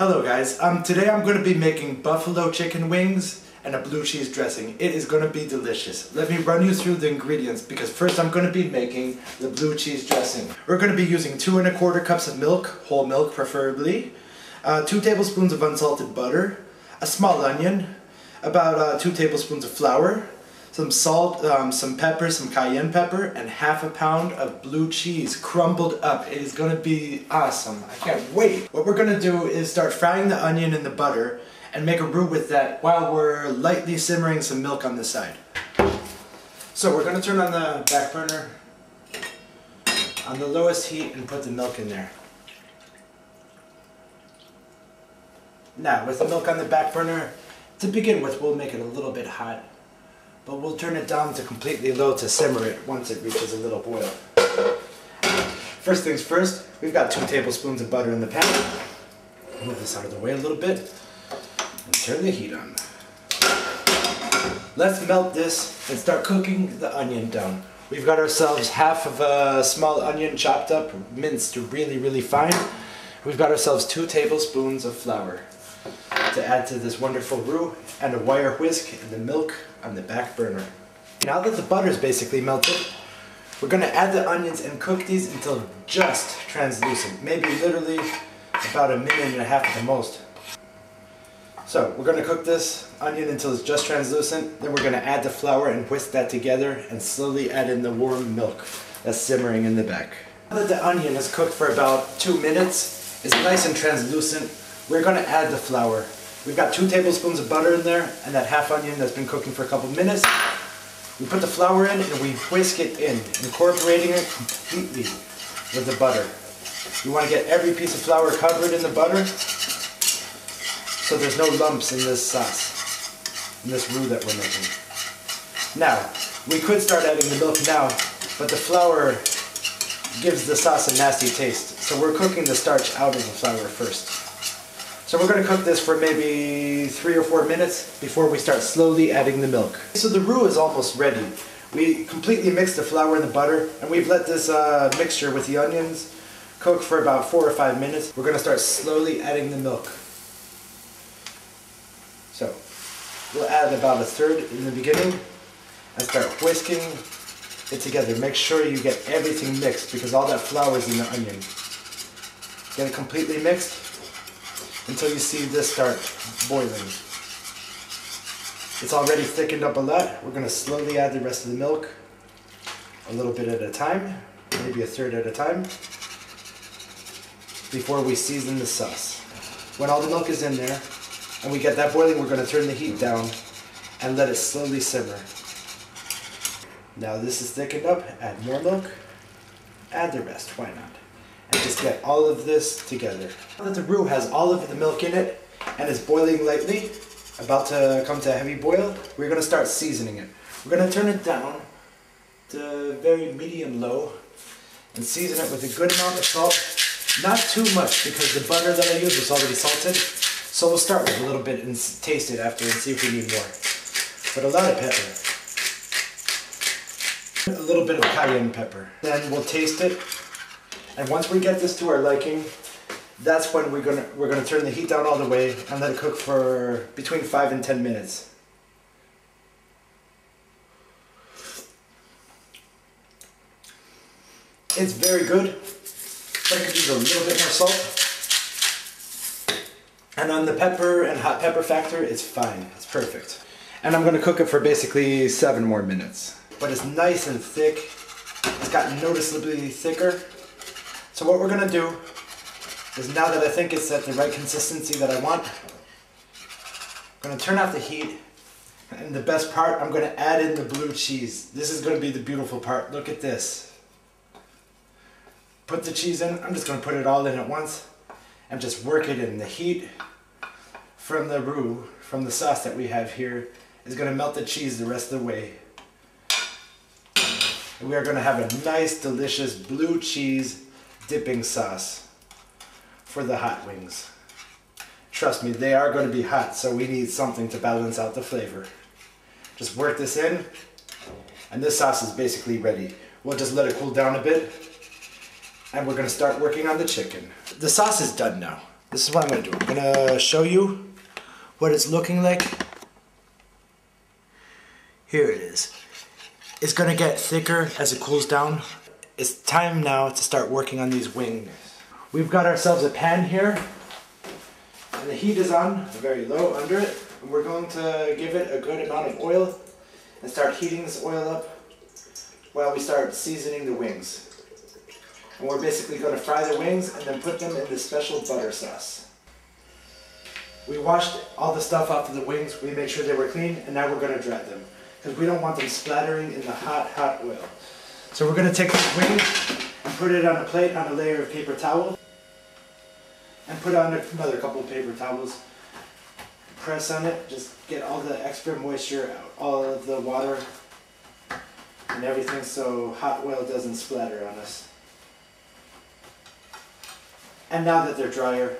Hello guys, today I'm going to be making buffalo chicken wings and a blue cheese dressing. It is going to be delicious. Let me run you through the ingredients because first I'm going to be making the blue cheese dressing. We're going to be using 2 1/4 cups of milk, whole milk preferably, 2 tablespoons of unsalted butter, a small onion, about 2 tablespoons of flour, some salt, some pepper, some cayenne pepper, and ½ pound of blue cheese crumbled up. It is going to be awesome. I can't wait. What we're going to do is start frying the onion in the butter and make a roux with that while we're lightly simmering some milk on the side. So we're going to turn on the back burner on the lowest heat and put the milk in there. Now with the milk on the back burner, to begin with we'll make it a little bit hot. But we'll turn it down to completely low to simmer it once it reaches a little boil. First things first, we've got 2 tablespoons of butter in the pan. Move this out of the way a little bit and turn the heat on. Let's melt this and start cooking the onion down. We've got ourselves ½ of a small onion chopped up, minced really fine. We've got ourselves 2 tablespoons of flour to add to this wonderful roux, and a wire whisk and the milk on the back burner. Now that the butter is basically melted, we're going to add the onions and cook these until just translucent, maybe literally about 1.5 minutes at the most. So we're going to cook this onion until it's just translucent, then we're going to add the flour and whisk that together and slowly add in the warm milk that's simmering in the back. Now that the onion is cooked for about 2 minutes, it's nice and translucent, we're going to add the flour. We've got 2 tablespoons of butter in there and that half onion that's been cooking for a couple minutes. We put the flour in and we whisk it in, incorporating it completely with the butter. We want to get every piece of flour covered in the butter so there's no lumps in this sauce, in this roux that we're making. Now, we could start adding the milk now, but the flour gives the sauce a nasty taste. So we're cooking the starch out of the flour first. So we're going to cook this for maybe 3 or 4 minutes before we start slowly adding the milk. So the roux is almost ready. We completely mixed the flour and the butter, and we've let this mixture with the onions cook for about 4 or 5 minutes. We're going to start slowly adding the milk. So we'll add about 1/3 in the beginning and start whisking it together. Make sure you get everything mixed because all that flour is in the onion. Get it completely mixed until you see this start boiling. It's already thickened up a lot. We're going to slowly add the rest of the milk, a little bit at a time, maybe 1/3 at a time, before we season the sauce. When all the milk is in there and we get that boiling, we're going to turn the heat down and let it slowly simmer. Now this is thickened up, add more milk, add the rest, why not? And just get all of this together. Now that the roux has all of the milk in it and is boiling lightly, about to come to a heavy boil, we're going to start seasoning it. We're going to turn it down to very medium-low and season it with a good amount of salt. Not too much because the butter that I used was already salted. So we'll start with a little bit and taste it after and see if we need more. But a lot of pepper. A little bit of cayenne pepper. Then we'll taste it. And once we get this to our liking, that's when we're gonna turn the heat down all the way and let it cook for between 5 and 10 minutes. It's very good, but I could use a little bit more salt. And on the pepper and hot pepper factor, it's fine. It's perfect. And I'm gonna cook it for basically 7 more minutes. But it's nice and thick. It's gotten noticeably thicker. So what we're going to do is, now that I think it's at the right consistency that I want, I'm going to turn off the heat, and the best part, I'm going to add in the blue cheese. This is going to be the beautiful part. Look at this. Put the cheese in. I'm just going to put it all in at once and just work it in. The heat from the roux, from the sauce that we have here, is going to melt the cheese the rest of the way. And we are going to have a nice, delicious blue cheese dipping sauce for the hot wings. Trust me, they are going to be hot, so we need something to balance out the flavor. Just work this in, and this sauce is basically ready. We'll just let it cool down a bit, and we're going to start working on the chicken. The sauce is done now. This is what I'm gonna do. I'm gonna show you what it's looking like. Here it is. It's gonna get thicker as it cools down. It's time now to start working on these wings. We've got ourselves a pan here, and the heat is on, very low under it. And we're going to give it a good amount of oil and start heating this oil up while we start seasoning the wings. And we're basically going to fry the wings and then put them in this special butter sauce. We washed all the stuff off of the wings, we made sure they were clean, and now we're going to dry them, because we don't want them splattering in the hot, hot oil. So we're going to take this wing and put it on a plate on a layer of paper towel, and put on another couple of paper towels. Press on it, just get all the extra moisture out, all of the water and everything, so hot oil doesn't splatter on us. And now that they're drier,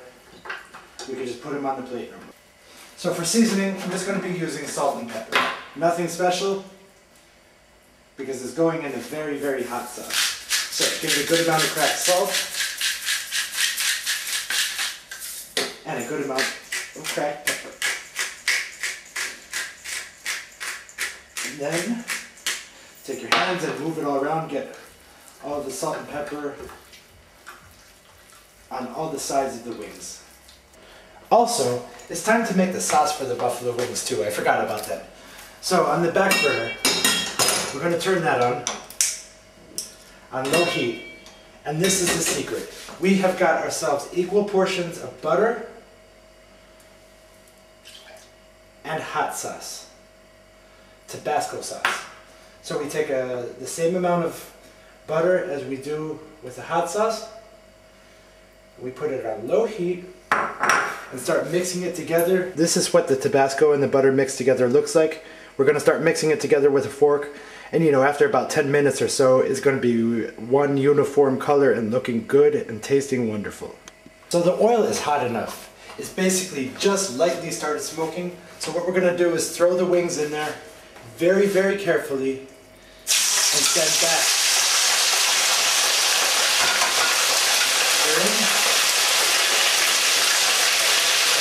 we can just put them on the plate. So for seasoning, I'm just going to be using salt and pepper. Nothing special, because it's going in a very, very hot sauce. So give it a good amount of cracked salt, and a good amount of cracked pepper. And then take your hands and move it all around, get all of the salt and pepper on all the sides of the wings. Also, it's time to make the sauce for the buffalo wings too. I forgot about that. So on the back burner, we're going to turn that on low heat. And this is the secret. We have got ourselves equal portions of butter and hot sauce, Tabasco sauce. So we take the same amount of butter as we do with the hot sauce. We put it on low heat and start mixing it together. This is what the Tabasco and the butter mixed together looks like. We're going to start mixing it together with a fork, and after about 10 minutes or so, it's going to be one uniform color and looking good and tasting wonderful. So the oil is hot enough. It's basically just lightly started smoking. So what we're going to do is throw the wings in there very, very carefully and stand back. They're in.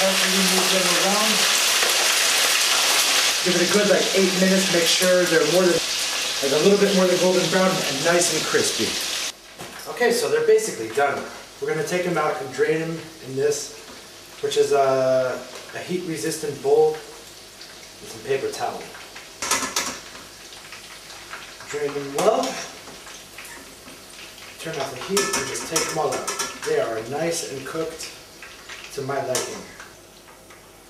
Carefully move them around. Give it a good 8 minutes. Make sure they're a little bit more than golden brown and nice and crispy. Okay, so they're basically done. We're going to take them out and drain them in this, which is a heat-resistant bowl with some paper towel. Drain them well. Turn off the heat and just take them all out. They are nice and cooked to my liking.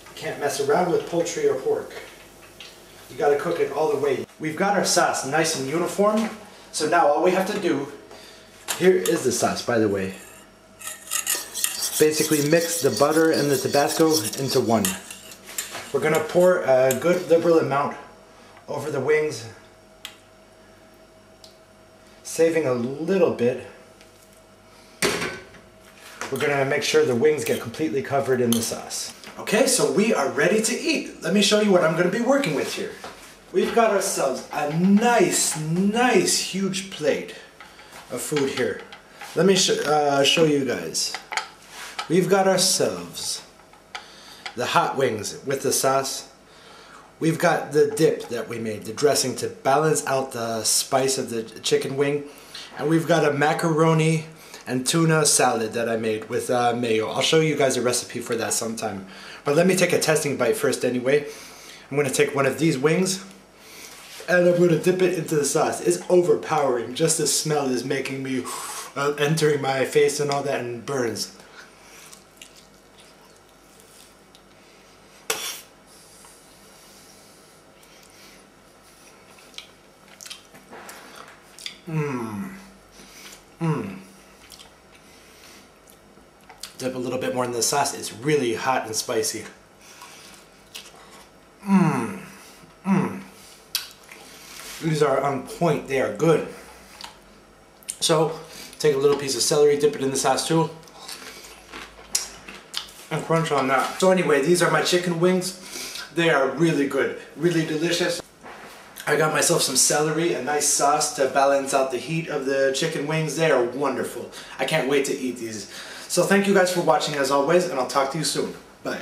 You can't mess around with poultry or pork. You gotta cook it all the way. We've got our sauce nice and uniform, so now all we have to do, here is the sauce by the way. Basically mix the butter and the Tabasco into one. We're gonna pour a good liberal amount over the wings, saving a little bit. We're gonna make sure the wings get completely covered in the sauce. Okay, so we are ready to eat. Let me show you what I'm gonna be working with here. We've got ourselves a nice huge plate of food here. Let me show you guys. We've got ourselves the hot wings with the sauce. We've got the dip that we made, the dressing to balance out the spice of the chicken wing. And we've got a macaroni and tuna salad that I made with mayo. I'll show you guys a recipe for that sometime. But let me take a testing bite first anyway. I'm going to take one of these wings and I'm going to dip it into the sauce. It's overpowering. Just the smell is making me entering my face and all that, and burns. Dip a little bit more in the sauce. It's really hot and spicy. These are on point. They are good. So, take a little piece of celery, dip it in the sauce too, and crunch on that. So anyway, these are my chicken wings. They are really good, really delicious. I got myself some celery, a nice sauce to balance out the heat of the chicken wings. They are wonderful. I can't wait to eat these. So thank you guys for watching as always, and I'll talk to you soon. Bye.